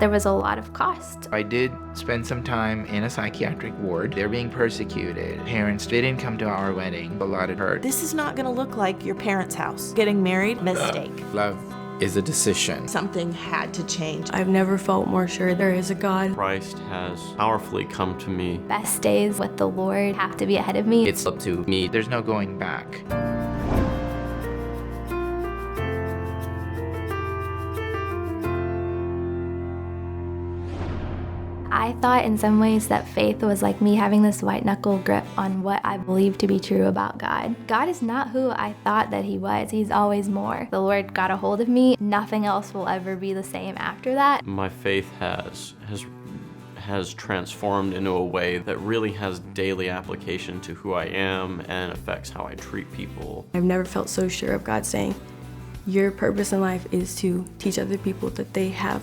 There was a lot of cost. I did spend some time in a psychiatric ward. They're being persecuted. Parents didn't come to our wedding. A lot of hurt. This is not gonna look like your parents' house. Getting married, mistake. Love is a decision. Something had to change. I've never felt more sure there is a God. Christ has powerfully come to me. Best days with the Lord have to be ahead of me. It's up to me. There's no going back. I thought in some ways that faith was like me having this white knuckle grip on what I believe to be true about God. God is not who I thought that he was. He's always more. The Lord got a hold of me. Nothing else will ever be the same after that. My faith has transformed into a way that really has daily application to who I am and affects how I treat people. I've never felt so sure of God saying, your purpose in life is to teach other people that they have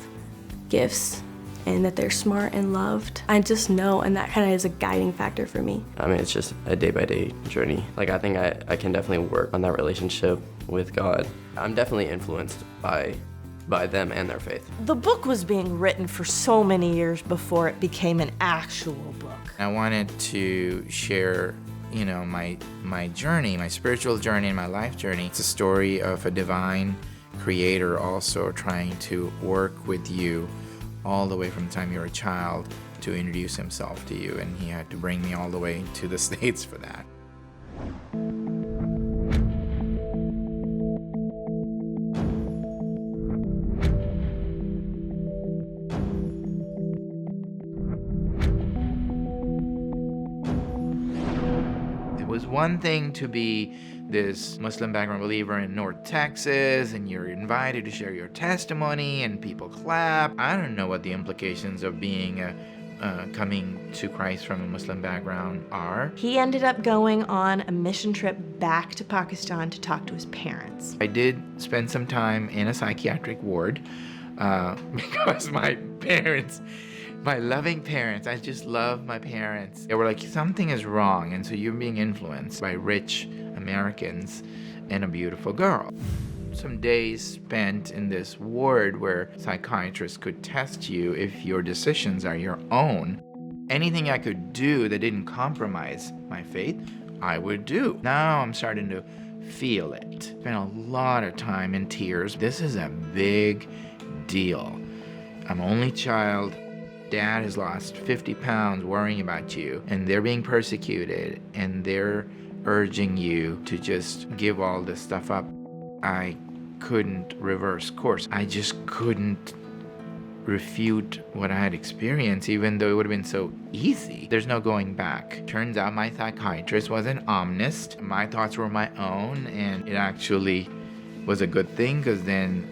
gifts and that they're smart and loved. I just know, and that kind of is a guiding factor for me. I mean, it's just a day-by-day journey. Like, I think I can definitely work on that relationship with God. I'm definitely influenced by them and their faith. The book was being written for so many years before it became an actual book. I wanted to share, my journey, my spiritual journey and my life journey. It's a story of a divine creator also trying to work with you all the way from the time you're a child to introduce himself to you, and he had to bring me all the way to the States for that. It was one thing to be this Muslim background believer in North Texas, and you're invited to share your testimony and people clap. I don't know what the implications of being coming to Christ from a Muslim background are. He ended up going on a mission trip back to Pakistan to talk to his parents. I did spend some time in a psychiatric ward because my parents, my loving parents, I just love my parents. They were like, something is wrong, and so you're being influenced by rich Americans and a beautiful girl. Some days spent in this ward where psychiatrists could test you if your decisions are your own. Anything I could do that didn't compromise my faith, I would do. Now I'm starting to feel it. Spent a lot of time in tears. This is a big deal. I'm only child. Dad has lost 50 pounds worrying about you, and they're being persecuted, and they're urging you to just give all this stuff up. I couldn't reverse course. I just couldn't refute what I had experienced, even though it would have been so easy. There's no going back. Turns out my psychiatrist was an omnist. My thoughts were my own, and it actually was a good thing, because then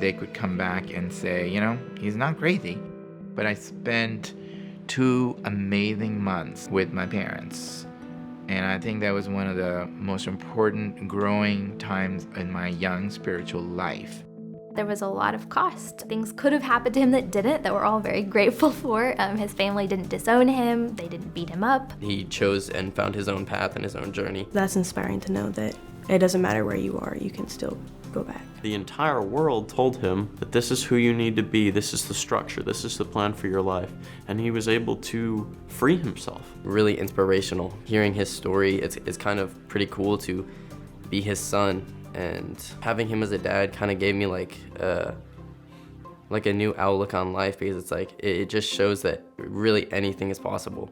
they could come back and say, he's not crazy. But I spent 2 amazing months with my parents. And I think that was one of the most important growing times in my young spiritual life. There was a lot of cost. Things could have happened to him that didn't, that we're all very grateful for. His family didn't disown him. They didn't beat him up. He chose and found his own path and his own journey. That's inspiring to know that it doesn't matter where you are, you can still go back. The entire world told him that this is who you need to be, this is the structure, this is the plan for your life, and he was able to free himself. Really inspirational. Hearing his story, it's kind of pretty cool to be his son, and having him as a dad kind of gave me like a new outlook on life, because it's like it just shows that really anything is possible.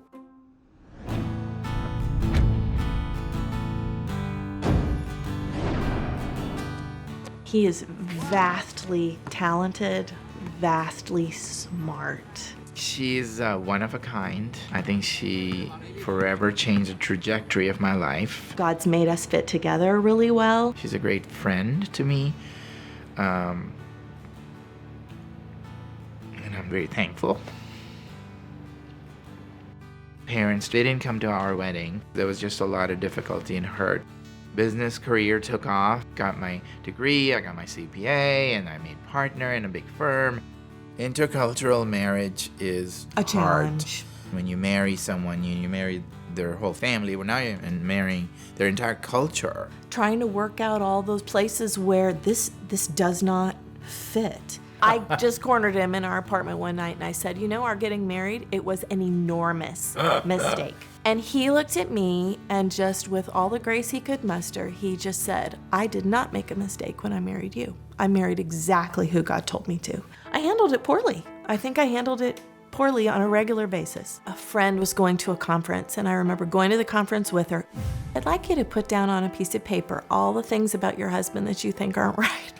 He is vastly talented, vastly smart. She's one of a kind. I think she forever changed the trajectory of my life. God's made us fit together really well. She's a great friend to me. And I'm very thankful. Parents didn't come to our wedding. There was just a lot of difficulty and hurt. Business career took off, got my degree, I got my CPA, and I made partner in a big firm. Intercultural marriage is a hard. challenge. When you marry someone, you marry their whole family. Well, now you're marrying their entire culture. Trying to work out all those places where this does not fit. I just cornered him in our apartment one night and I said, you know, our getting married, it was an enormous mistake. And he looked at me and just with all the grace he could muster, he just said, I did not make a mistake when I married you. I married exactly who God told me to. I handled it poorly. I think I handled it poorly on a regular basis. A friend was going to a conference and I remember going to the conference with her. I'd like you to put down on a piece of paper all the things about your husband that you think aren't right.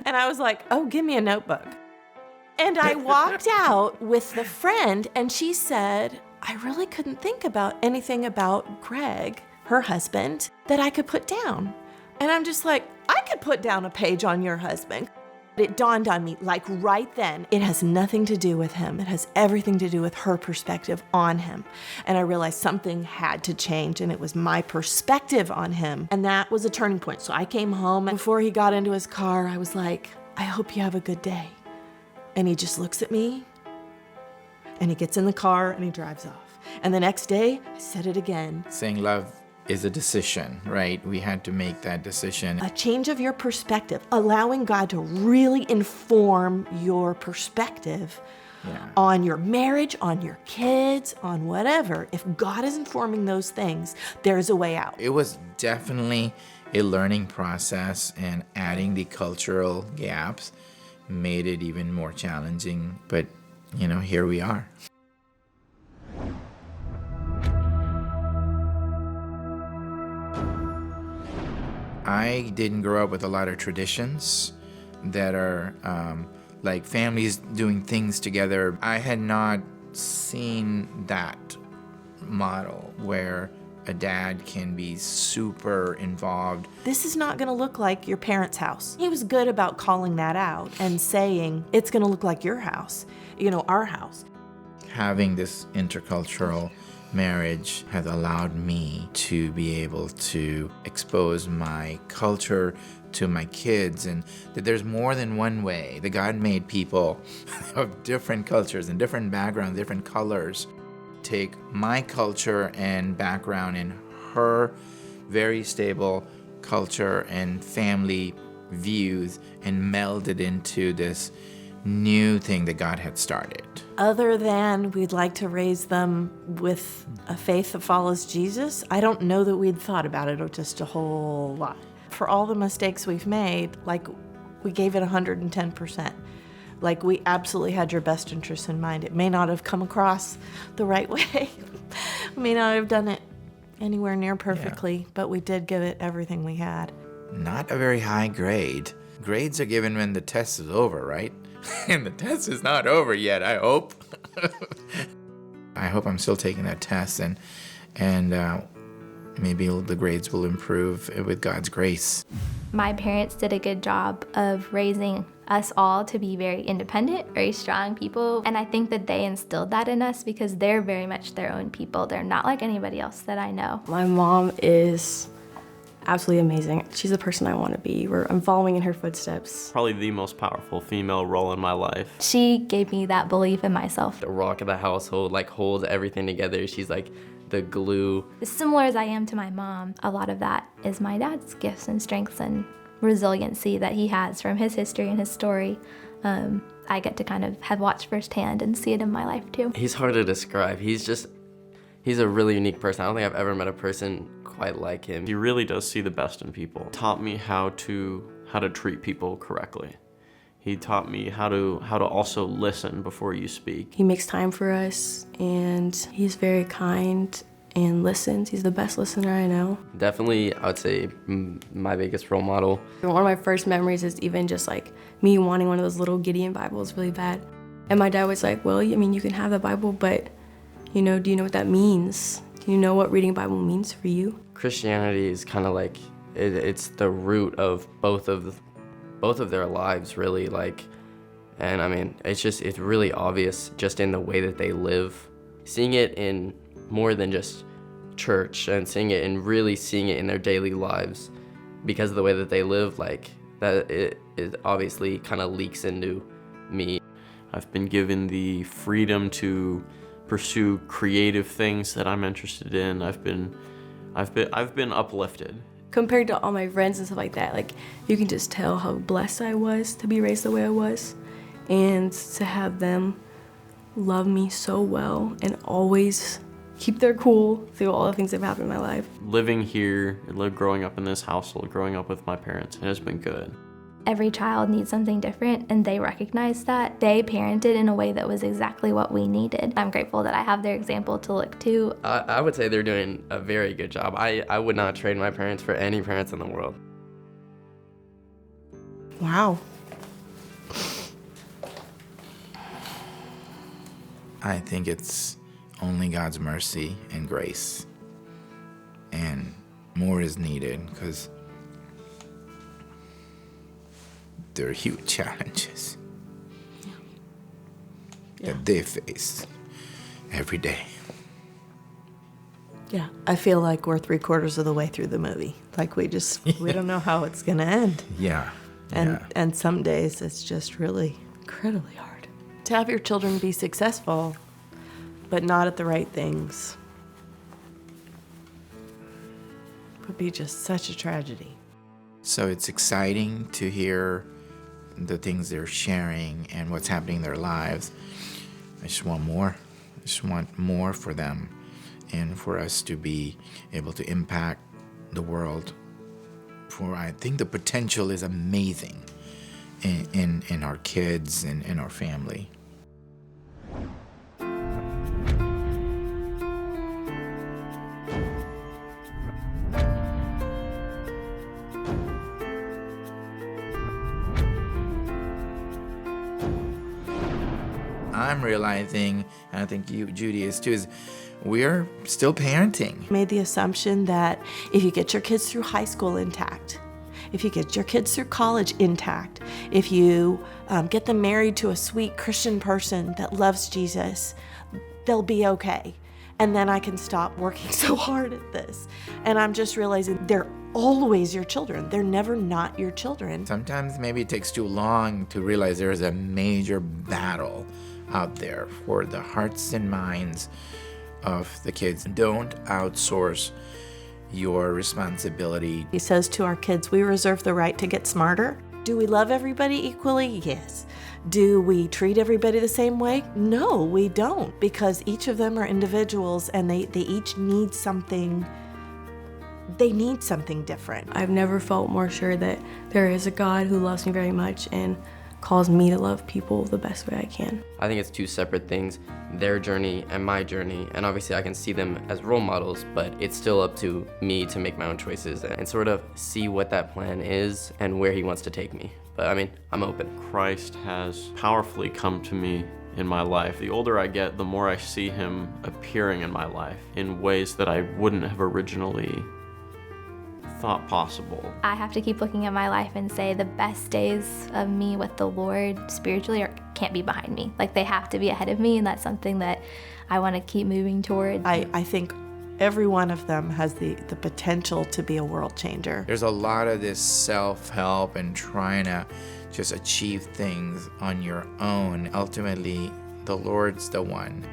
And I was like, oh, give me a notebook. And I walked out with the friend and she said, I really couldn't think about anything about Greg, her husband, that I could put down. And I'm just like, I could put down a page on your husband. It dawned on me, like right then, it has nothing to do with him. It has everything to do with her perspective on him. And I realized something had to change, and it was my perspective on him. And that was a turning point. So I came home, and before he got into his car, I was like, I hope you have a good day. And he just looks at me, and he gets in the car, and he drives off. And the next day, I said it again. Saying love is a decision, right? We had to make that decision. A change of your perspective, allowing God to really inform your perspective on your marriage, on your kids, on whatever. If God is informing those things, there's a way out. It was definitely a learning process, and adding the cultural gaps made it even more challenging. But, you know, here we are. I didn't grow up with a lot of traditions that are like families doing things together. I had not seen that model where a dad can be super involved. This is not going to look like your parents' house. He was good about calling that out and saying, it's going to look like your house, you know, our house. Having this intercultural marriage has allowed me to be able to expose my culture to my kids, and that there's more than one way. That God made people of different cultures and different backgrounds, different colors. Take my culture and background and her very stable culture and family views and meld it into this new thing that God had started. Other than we'd like to raise them with a faith that follows Jesus, I don't know that we'd thought about it just a whole lot. For all the mistakes we've made, like we gave it 110%. Like we absolutely had your best interests in mind. It may not have come across the right way. We may not have done it anywhere near perfectly, but we did give it everything we had. Not a very high grade. Grades are given when the test is over, right? And the test is not over yet, I hope. I hope I'm still taking that test, and maybe the grades will improve with God's grace. My parents did a good job of raising us all to be very independent, very strong people. And I think that they instilled that in us because they're very much their own people. They're not like anybody else that I know. My mom is absolutely amazing. She's the person I want to be. I'm following in her footsteps. Probably the most powerful female role in my life. She gave me that belief in myself. The rock of the household, like holds everything together. She's like the glue. As similar as I am to my mom, a lot of that is my dad's gifts and strengths and resiliency that he has from his history and his story. I get to kind of have watched firsthand and see it in my life too. He's hard to describe. He's a really unique person. I don't think I've ever met a person quite like him. He really does see the best in people. Taught me how to treat people correctly. He taught me how to also listen before you speak. He makes time for us, and he's very kind and listens. He's the best listener I know. Definitely, I would say my biggest role model. One of my first memories is even just like me wanting one of those little Gideon Bibles really bad. And my dad was like, well, I mean, you can have the Bible, but do you know what that means? Do you know what reading a Bible means for you? Christianity is kind of like, it's the root of both of their lives, really. Like, and I mean, it's really obvious just in the way that they live. Seeing it in more than just church and seeing it and really seeing it in their daily lives because of the way that they live, like that it obviously kind of leaks into me. I've been given the freedom to pursue creative things that I'm interested in. I've been uplifted compared to all my friends and stuff like that, like, you can just tell how blessed I was to be raised the way I was, and to have them love me so well and always keep their cool through all the things that have happened in my life. Living here, growing up in this household, growing up with my parents, it has been good. Every child needs something different, and they recognize that. They parented in a way that was exactly what we needed. I'm grateful that I have their example to look to. I would say they're doing a very good job. I would not trade my parents for any parents in the world. Wow. I think it's only God's mercy and grace, and more is needed, because there are huge challenges that they face every day. Yeah, I feel like we're 3/4 of the way through the movie. Like we don't know how it's gonna end. Yeah. And some days it's just really incredibly hard. To have your children be successful, but not at the right things, would be just such a tragedy. So it's exciting to hear the things they're sharing and what's happening in their lives. I just want more. I just want more for them, and for us to be able to impact the world. For I think the potential is amazing in our kids and in our family. I'm realizing, and I think you, Judy, is too, is we're still parenting. Made the assumption that if you get your kids through high school intact, if you get your kids through college intact, if you get them married to a sweet Christian person that loves Jesus, they'll be okay. And then I can stop working so hard at this. And I'm just realizing they're always your children. They're never not your children. Sometimes maybe it takes too long to realize there is a major battle out there for the hearts and minds of the kids. Don't outsource your responsibility. He says to our kids, we reserve the right to get smarter. Do we love everybody equally? Yes. Do we treat everybody the same way? No, we don't, because each of them are individuals and they each need something. They need something different. I've never felt more sure that there is a God who loves me very much and calls me to love people the best way I can. I think it's two separate things, their journey and my journey, and obviously I can see them as role models, but it's still up to me to make my own choices and sort of see what that plan is and where he wants to take me. But I mean, I'm open. Christ has powerfully come to me in my life. The older I get, the more I see him appearing in my life in ways that I wouldn't have originally thought possible. I have to keep looking at my life and say the best days of me with the Lord spiritually can't be behind me. Like, they have to be ahead of me, and that's something that I want to keep moving toward. I think every one of them has the potential to be a world changer. There's a lot of this self-help and trying to just achieve things on your own. Ultimately, the Lord's the one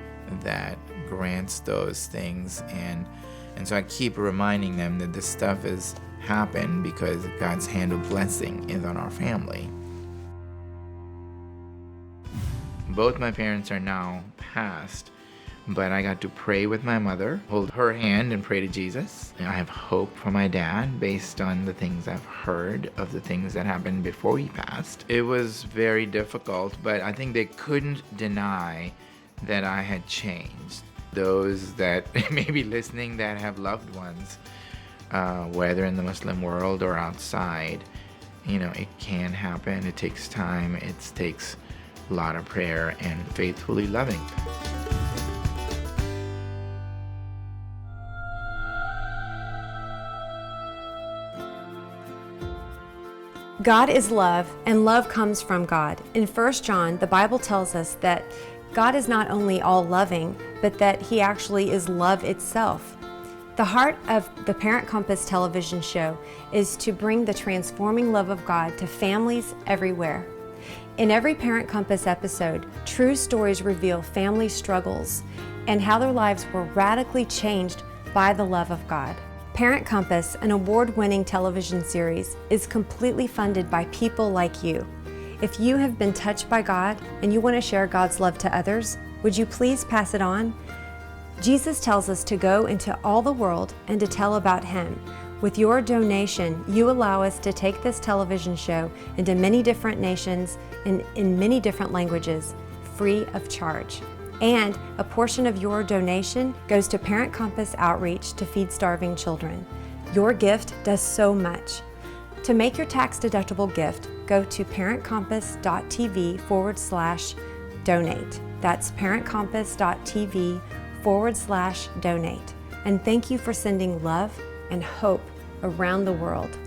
that grants those things, and so I keep reminding them that this stuff has happened because God's hand of blessing is on our family. Both my parents are now passed, but I got to pray with my mother, hold her hand and pray to Jesus. I have hope for my dad based on the things I've heard of the things that happened before he passed. It was very difficult, but I think they couldn't deny that I had changed. Those that may be listening that have loved ones, whether in the Muslim world or outside, it can happen. It takes time. It takes a lot of prayer and faithfully loving. God is love, and love comes from God. In 1 John, the Bible tells us that God is not only all-loving, but that he actually is love itself. The heart of the Parent Compass television show is to bring the transforming love of God to families everywhere. In every Parent Compass episode, true stories reveal family struggles and how their lives were radically changed by the love of God. Parent Compass, an award-winning television series, is completely funded by people like you. If you have been touched by God and you want to share God's love to others, would you please pass it on? Jesus tells us to go into all the world and to tell about Him. With your donation, you allow us to take this television show into many different nations and in many different languages, free of charge. And a portion of your donation goes to Parent Compass Outreach to feed starving children. Your gift does so much. To make your tax-deductible gift, go to parentcompass.tv/donate. That's parentcompass.tv/donate. And thank you for sending love and hope around the world.